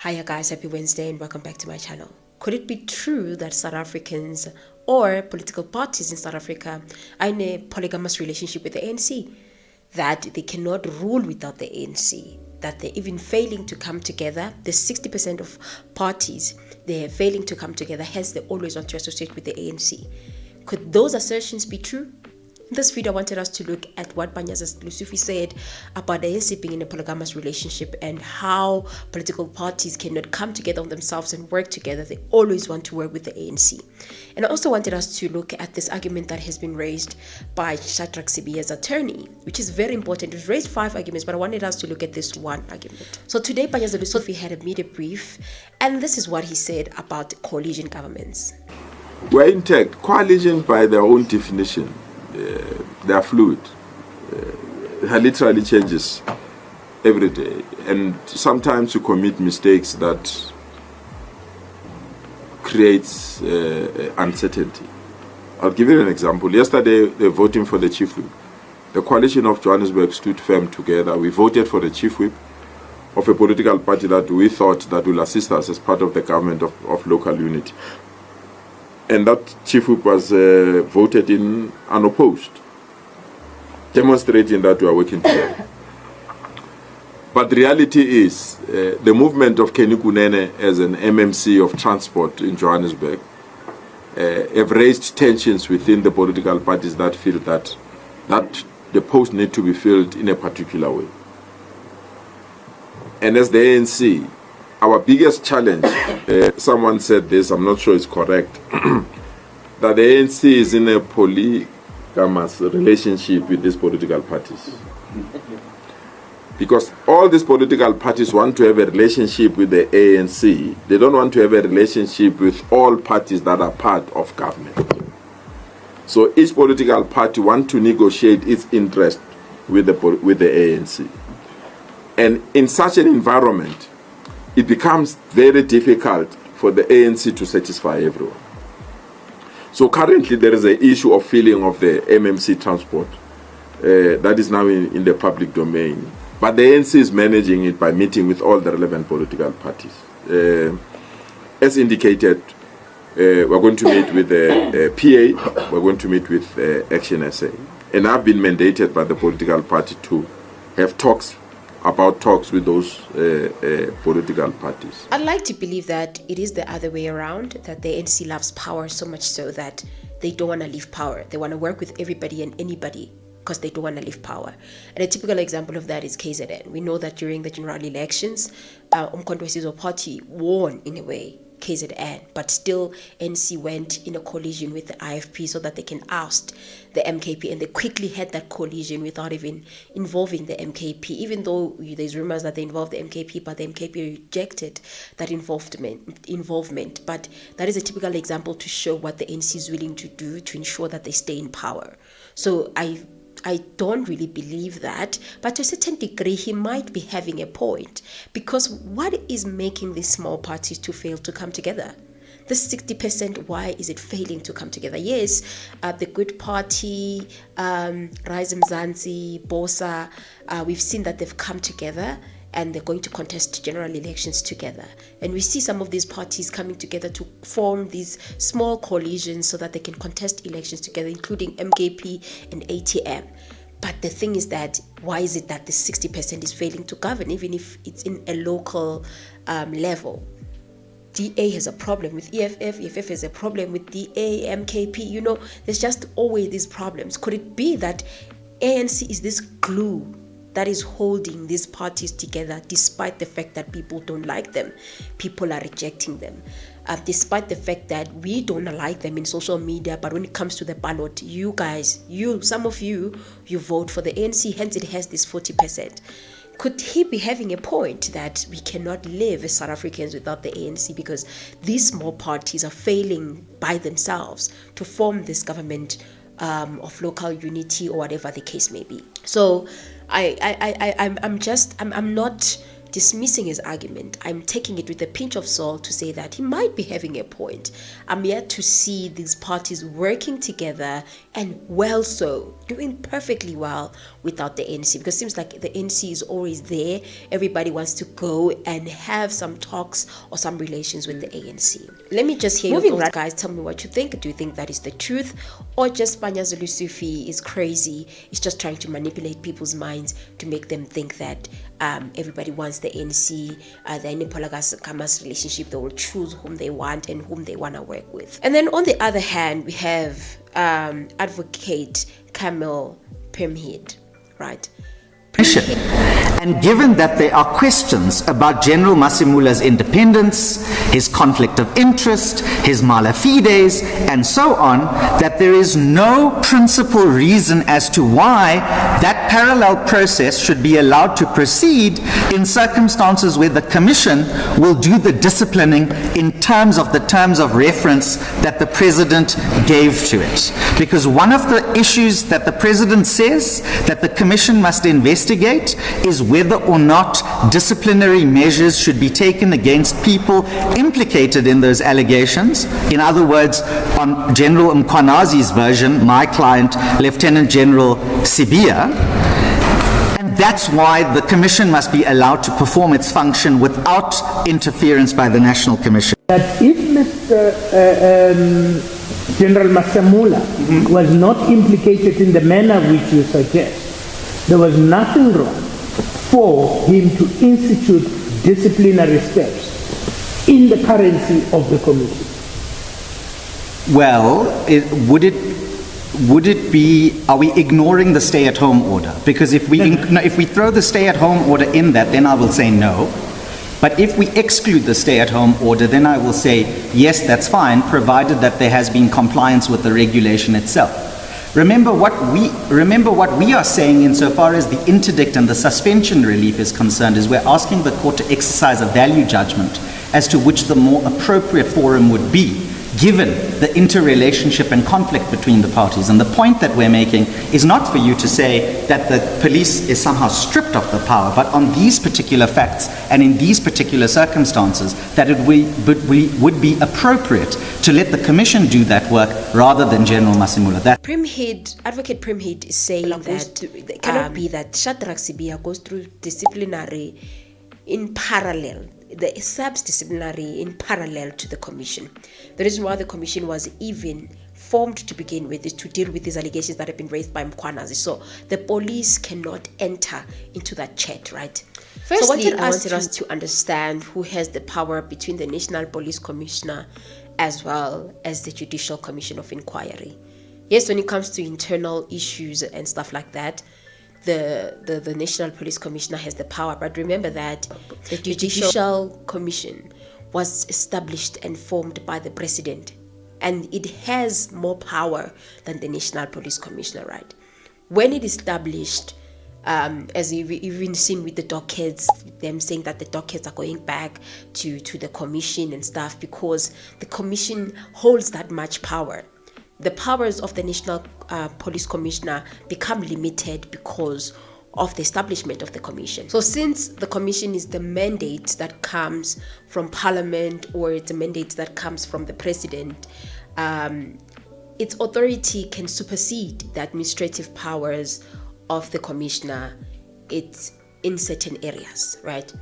Hiya guys, happy Wednesday and welcome back to my channel. Could it be true that South Africans or political parties in South Africa are in a polygamous relationship with the ANC? That they cannot rule without the ANC? That they're even failing to come together? The 60% of parties, they're failing to come together, hence they always want to associate with the ANC. Could those assertions be true? In this video, I wanted us to look at what Panyaza Lesufi said about the ANC being in a polygamous relationship and how political parties cannot come together on themselves and work together. They always want to work with the ANC. And I also wanted us to look at this argument that has been raised by Sibiya's attorney, which is very important. We've raised 5 arguments, but I wanted us to look at this one argument. So today, Panyaza Lesufi had a media brief, and this is what he said about coalition governments. We're intact. Coalition, by their own definition, they are fluid. It literally changes every day, and sometimes you commit mistakes that creates uncertainty. I'll give you an example. Yesterday, they're voting for the chief whip. The coalition of Johannesburg stood firm together. We voted for the chief whip of a political party that we thought that will assist us as part of the government of local unity. And that chief whip was voted in unopposed, demonstrating that we are working together. But the reality is, the movement of Kenny Kunene as an MMC of transport in Johannesburg have raised tensions within the political parties that feel that the post need to be filled in a particular way. And as the ANC, our biggest challenge, someone said this, I'm not sure it's correct, that the ANC is in a polygamous relationship with these political parties. Because all these political parties want to have a relationship with the ANC. They don't want to have a relationship with all parties that are part of government. So each political party wants to negotiate its interest with the ANC. And in such an environment, it becomes very difficult for the ANC to satisfy everyone. So currently there is an issue of filling of the MMC transport that is now in the public domain. But the ANC is managing it by meeting with all the relevant political parties. As indicated, we're going to meet with the PA, we're going to meet with Action SA. And I've been mandated by the political party to have talks with those political parties. I'd like to believe that it is the other way around, that the ANC loves power so much so that they don't want to leave power. They want to work with everybody and anybody because they don't want to leave power. And a typical example of that is KZN. We know that during the general elections, Umkhonto weSizwe Party won in a way, KZN, but still NC went in a coalition with the IFP so that they can oust the MKP, and they quickly had that coalition without even involving the MKP, even though there's rumors that they involved the MKP, but the MKP rejected that involvement. But that is a typical example to show what the NC is willing to do to ensure that they stay in power. So I don't really believe that, but to a certain degree, he might be having a point, because what is making these small parties to fail to come together? This 60%, why is it failing to come together? Yes, the Good Party, Rise Mzansi, Bosa, we've seen that they've come together and they're going to contest general elections together. And we see some of these parties coming together to form these small coalitions so that they can contest elections together, including MKP and ATM. But the thing is that, why is it that the 60% is failing to govern, even if it's in a local level? DA has a problem with EFF has a problem with DA, MKP, there's just always these problems. Could it be that ANC is this glue that is holding these parties together, despite the fact that people don't like them, people are rejecting them, despite the fact that we don't like them in social media, but when it comes to the ballot, some of you vote for the ANC, hence it has this 40%. Could he be having a point that we cannot live as South Africans without the ANC, because these small parties are failing by themselves to form this government of local unity or whatever the case may be? So I'm not dismissing his argument. I'm taking it with a pinch of salt to say that he might be having a point. I'm yet to see these parties working together, and well so, doing perfectly well without the ANC, because it seems like the ANC is always there. Everybody wants to go and have some talks or some relations with the ANC. Let me just hear your thoughts, guys. Tell me what you think. Do you think that is the truth, or just Panyaza Lesufi is crazy? He's just trying to manipulate people's minds to make them think that everybody wants the ANC, they're in a polygamous relationship, they will choose whom they want and whom they want to work with. And then on the other hand, we have Advocate Kamil Primhead, right? And given that there are questions about General Masemola's independence, his conflict of interest, his mala fides, and so on, that there is no principal reason as to why that parallel process should be allowed to proceed in circumstances where the Commission will do the disciplining in terms of reference that the President gave to it. Because one of the issues that the President says that the Commission must investigate is whether or not disciplinary measures should be taken against people implicated in those allegations. In other words, on General Mkwanazi's version, my client, Lieutenant General Sibiya. And that's why the Commission must be allowed to perform its function without interference by the National Commission. That if Mr. General Masemola was not implicated in the manner which you suggest, there was nothing wrong for him to institute disciplinary steps in the currency of the Commission. Well, would it be, are we ignoring the stay-at-home order? Because if we throw the stay-at-home order in that, then I will say no. But if we exclude the stay-at-home order, then I will say, yes, that's fine, provided that there has been compliance with the regulation itself. Remember what we are saying insofar as the interdict and the suspension relief is concerned is we're asking the court to exercise a value judgment as to which the more appropriate forum would be, given the interrelationship and conflict between the parties. And the point that we're making is not for you to say that the police is somehow stripped of the power, but on these particular facts and in these particular circumstances, that it would be appropriate to let the Commission do that work rather than General Masemola. Advocate Primhead is saying that it cannot be that Shadrach Sibiya goes through disciplinary in parallel, the subdisciplinary in parallel to the Commission. The reason why the Commission was even formed to begin with is to deal with these allegations that have been raised by Mkwanazi. So the police cannot enter into that chat, right? Firstly, I wanted us to understand who has the power between the National Police Commissioner as well as the Judicial Commission of Inquiry. Yes, when it comes to internal issues and stuff like that, the National Police Commissioner has the power. But remember that the Judicial Commission was established and formed by the President, and it has more power than the National Police Commissioner, right? When it established, as you've even seen with the dockets, them saying that the dockets are going back to the Commission and stuff, because the Commission holds that much power. The powers of the National Police Commissioner become limited because of the establishment of the Commission. So since the Commission is the mandate that comes from Parliament, or it's a mandate that comes from the President, its authority can supersede the administrative powers of the Commissioner in certain areas, right?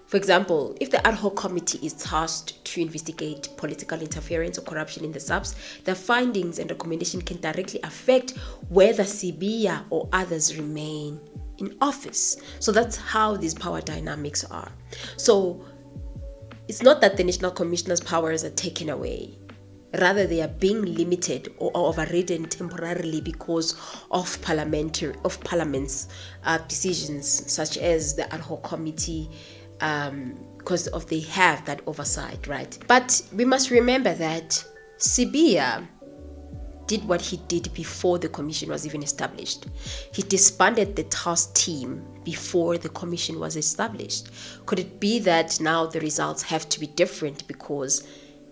For example, if the ad hoc committee is tasked to investigate political interference or corruption in the SAPS, the findings and recommendation can directly affect whether Sibiya or others remain in office. So that's how these power dynamics are. So it's not that the National Commissioner's powers are taken away. Rather, they are being limited or overridden temporarily because of Parliament's decisions, such as the ad hoc committee, because they have that oversight, right? But we must remember that Sibiya did what he did before the Commission was even established. He disbanded the task team before the Commission was established. Could it be that now the results have to be different because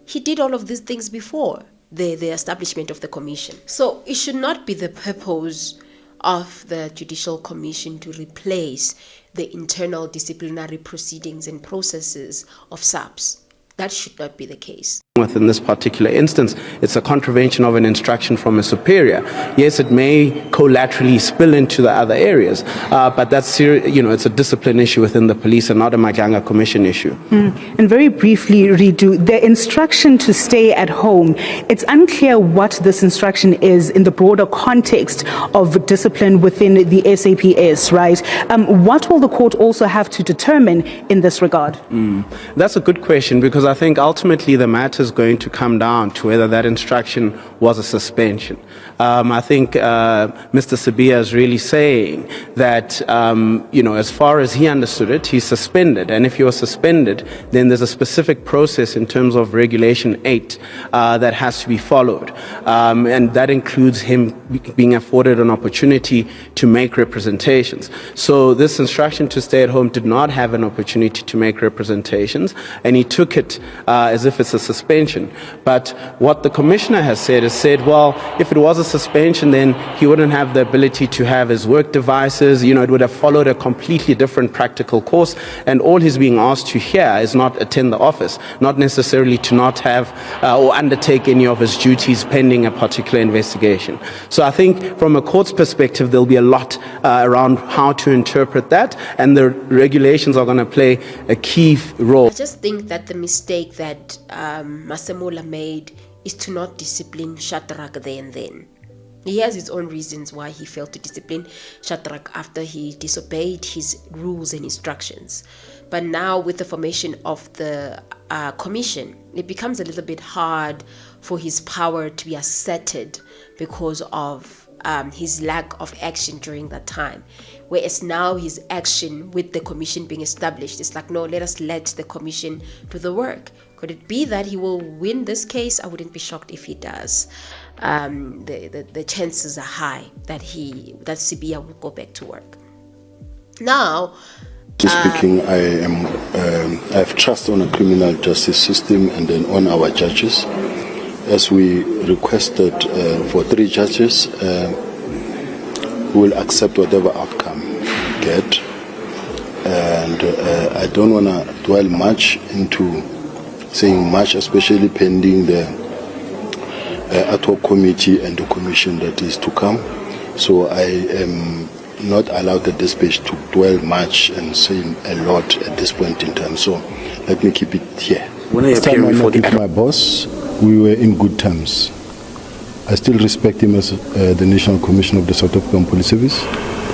he did all of these things before the establishment of the Commission? So it should not be the purpose of the Judicial Commission to replace the internal disciplinary proceedings and processes of SAPS. That should not be the case. Within this particular instance, it's a contravention of an instruction from a superior. Yes, it may collaterally spill into the other areas, but that's it's a discipline issue within the police and not a Maganga Commission issue. And very briefly, Ritu, the instruction to stay at home, it's unclear what this instruction is in the broader context of discipline within the SAPS, right? What will the court also have to determine in this regard? That's a good question, because I think ultimately the matter is going to come down to whether that instruction was a suspension. I think Mr. Sibiya is really saying that, as far as he understood it, he's suspended. And if you're suspended, then there's a specific process in terms of Regulation 8 that has to be followed. And that includes him being afforded an opportunity to make representations. So this instruction to stay at home did not have an opportunity to make representations, and he took it as if it's a suspension. But what the commissioner has said is well, if it was a suspension, then he wouldn't have the ability to have his work devices. It would have followed a completely different practical course. And all he's being asked to here is not attend the office, not necessarily to not have or undertake any of his duties pending a particular investigation. So I think from a court's perspective, there'll be a lot around how to interpret that, and the regulations are going to play a key role. I just think that the mistake that Masemola made is to not discipline Shadrach there and then. He has his own reasons why he failed to discipline Shadrach after he disobeyed his rules and instructions. But now with the formation of the commission, it becomes a little bit hard for his power to be asserted because of his lack of action during that time. Whereas now his action with the commission being established, it's like, no, let us let the commission do the work. Could it be that he will win this case? I wouldn't be shocked if he does. The chances are high that Sibiya will go back to work. Now, speaking, I have trust on the criminal justice system and then on our judges. As we requested for 3 judges, we will accept whatever outcome we get. And I don't want to dwell much into saying much, especially pending the ad hoc committee and the commission that is to come. So I am not allowed at this stage to dwell much and say a lot at this point in time. So let me keep it here. When I appear before my boss, we were in good terms. I still respect him as the National Commissioner of the South African Police Service.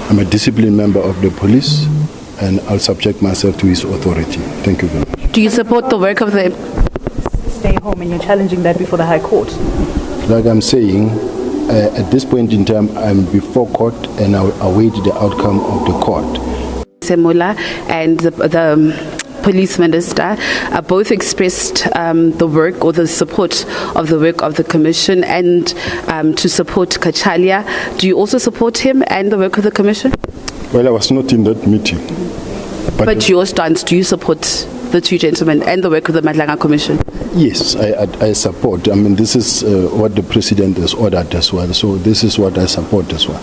I'm a disciplined member of the police, and I'll subject myself to his authority. Thank you very much. Do you support the work of the stay home, and you're challenging that before the High Court? Like I'm saying, at this point in time, I'm before court and I'll await the outcome of the court. Masemola and the police minister both expressed the work or the support of the work of the commission and to support Kachalia. Do you also support him and the work of the commission? Well, I was not in that meeting. But your stance, do you support the 2 gentlemen and the work of the Madlanga Commission? Yes, I support. I mean, this is what the president has ordered as well. So this is what I support as well.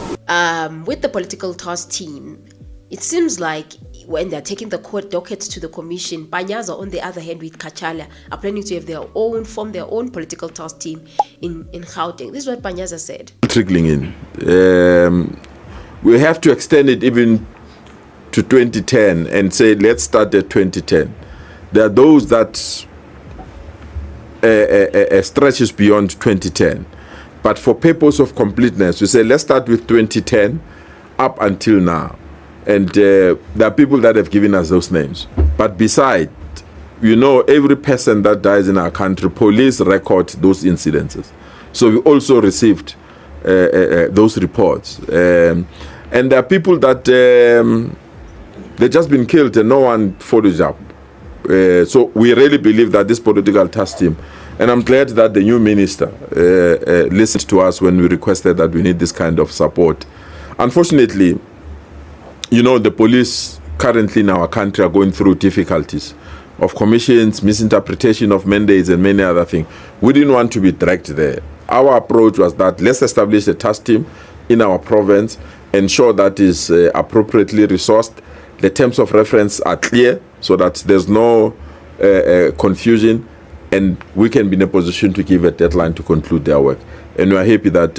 With the political task team, it seems like when they're taking the court dockets to the commission, Panyaza, on the other hand, with Kachalia, are planning to have form their own political task team in Gauteng. This is what Panyaza said. Trickling in. We have to extend it even to 2010 and say, let's start at 2010. There are those that stretches beyond 2010. But for purpose of completeness, we say, let's start with 2010 up until now. And there are people that have given us those names. But besides, every person that dies in our country, police record those incidences. So we also received those reports. And there are people that they've just been killed and no one follows up. So we really believe that this political task team, and I'm glad that the new minister listened to us when we requested that we need this kind of support. Unfortunately, the police currently in our country are going through difficulties of commissions, misinterpretation of mandates, and many other things. We didn't want to be dragged there. Our approach was that let's establish a task team in our province ensure that is appropriately resourced. The terms of reference are clear so that there's no confusion, and we can be in a position to give a deadline to conclude their work. And we are happy that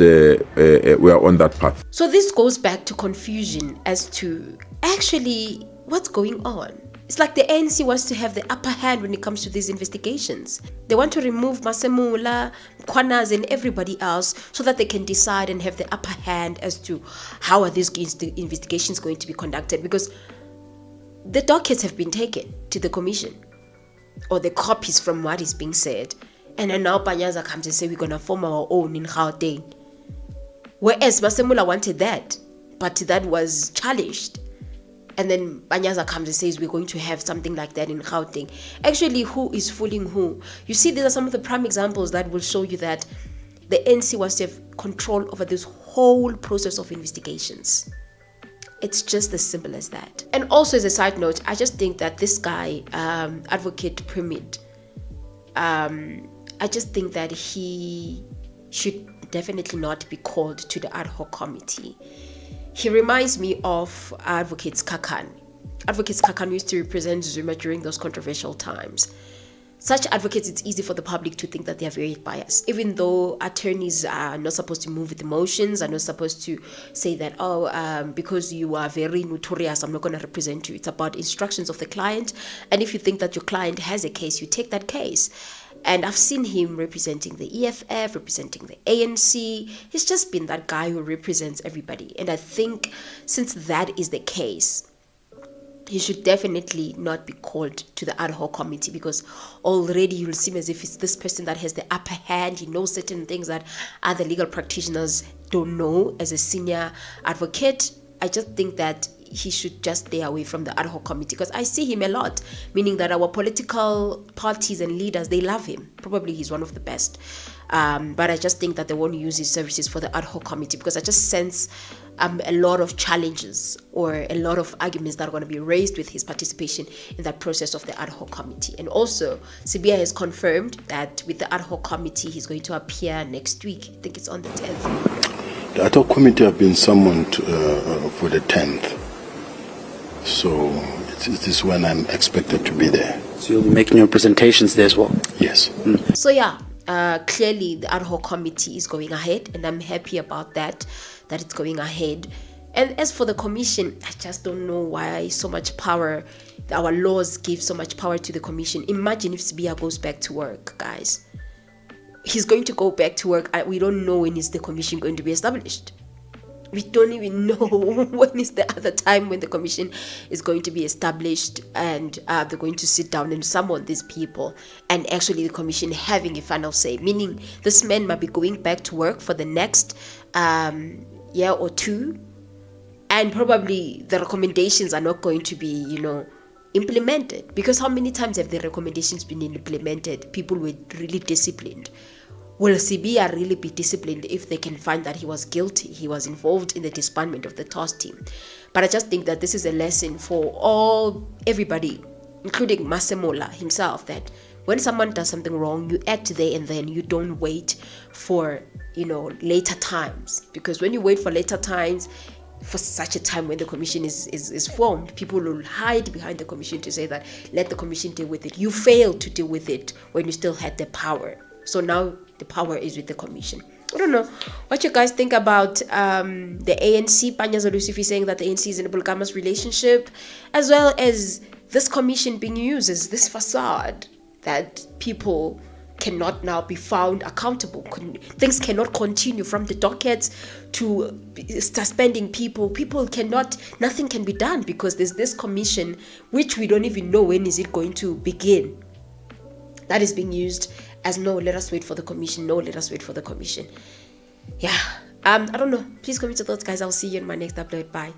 we are on that path. So this goes back to confusion as to actually what's going on. It's like the ANC wants to have the upper hand when it comes to these investigations. They want to remove Masemola, Panyaza, and everybody else so that they can decide and have the upper hand as to how are these investigations going to be conducted, because the dockets have been taken to the commission, or the copies from what is being said, and then now Panyaza comes and says we're going to form our own in Gauteng. Whereas Masemola wanted that, but that was challenged. And then Panyaza comes and says we're going to have something like that in Gauteng. Actually, who is fooling who? You see, these are some of the prime examples that will show you that the ANC wants to have control over this whole process of investigations. It's just as simple as that. And also, as a side note, I just think that this guy, Advocate Permit, I just think that he should definitely not be called to the ad hoc committee. He reminds me of Advocate Kakan. Advocate Kakan used to represent Zuma during those controversial times. Such advocates, it's easy for the public to think that they are very biased, even though attorneys are not supposed to move with emotions, are not supposed to say that, because you are very notorious, I'm not going to represent you. It's about instructions of the client. And if you think that your client has a case, you take that case. And I've seen him representing the EFF, representing the ANC. He's just been that guy who represents everybody. And I think since that is the case, he should definitely not be called to the ad hoc committee, because already you'll seem as if it's this person that has the upper hand. He knows certain things that other legal practitioners don't know as a senior advocate. I just think that he should just stay away from the ad hoc committee, because I see him a lot, meaning that our political parties and leaders, they love him. Probably he's one of the best. But I just think that they won't use his services for the ad hoc committee, because I just sense a lot of challenges or a lot of arguments that are going to be raised with his participation in that process of the ad hoc committee. And also, Sibiya has confirmed that with the ad hoc committee, he's going to appear next week. I think it's on the 10th. The ad hoc committee have been summoned for the 10th. So it is when I'm expected to be there. So you'll be making your presentations there as well? Yes. So yeah, clearly the ad hoc committee is going ahead, and I'm happy about that it's going ahead. And as for the commission, I just don't know why so much power, our laws give so much power to the commission. Imagine if Sibiya goes back to work, guys. He's going to go back to work. We don't know when is the commission going to be established. We don't even know when is the other time when the commission is going to be established, and they're going to sit down and summon these people, and actually the commission having a final say, meaning this man might be going back to work for the next year or two, and probably the recommendations are not going to be, implemented, because how many times have the recommendations been implemented? People were really disciplined. Will Sibiya really be disciplined if they can find that he was guilty, he was involved in the disbandment of the TOS team? But I just think that this is a lesson for everybody, including Masemola himself, that when someone does something wrong, you act there and then. You don't wait for, later times. Because when you wait for later times, for such a time when the commission is formed, people will hide behind the commission to say that, let the commission deal with it. You failed to deal with it when you still had the power. So now the power is with the commission. I don't know what you guys think about the ANC, Panyaza Lesufi saying that the ANC is in a polygamous relationship, as well as this commission being used as this facade that people cannot now be found accountable. Things cannot continue from the dockets to suspending people. Nothing can be done because there's this commission, which we don't even know when is it going to begin. That is being used as, no, let us wait for the commission. No, let us wait for the commission. Yeah. I don't know. Please comment your thoughts, guys. I'll see you in my next upload. Bye.